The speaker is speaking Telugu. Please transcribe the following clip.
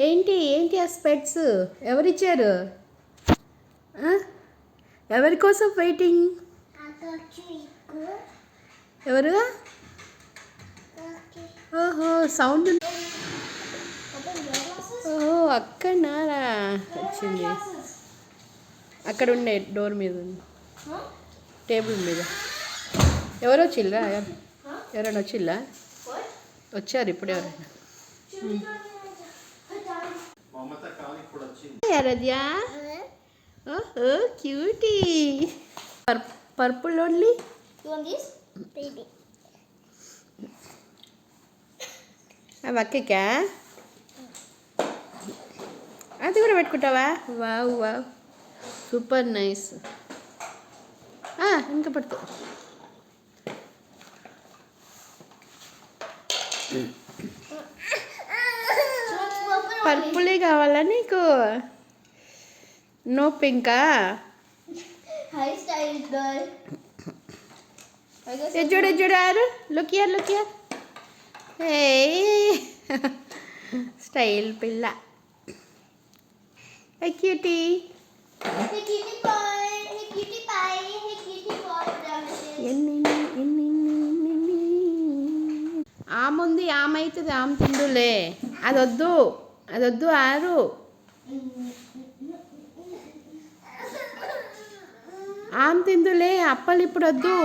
ఏంటి ఏంటి ఆ స్పెట్స్ ఎవరిచ్చారు? ఎవరి కోసం వెయిటింగ్? ఎవరు? ఓహో సౌండ్. ఓహో అక్కడనారా వచ్చింది. అక్కడ ఉండే డోర్ మీద ఉంది, టేబుల్ మీద. ఎవరు వచ్చిల్లా? ఎవరైనా వచ్చిల్లా? వచ్చారు ఇప్పుడు ఎవరైనా? ఆరాధ్య ఓహో క్యూటీ. Purple only. అవి అక్కకా? అది కూడా పెట్టుకుంటావా? Wow wow super nice. ఇంకా పడుతు పర్పులే కావాలా నీకు? నో పింకా? చూడు చూడు ఆరు. Look here look here. Hey style పిల్ల. హే క్యూటీ. ఆముంది, ఆమె అవుతుంది, ఆమె తిండులే. అదొద్దు అదొద్దు ఆరు. ఆమె తిందులే, అప్పలు ఇప్పుడు వద్దు.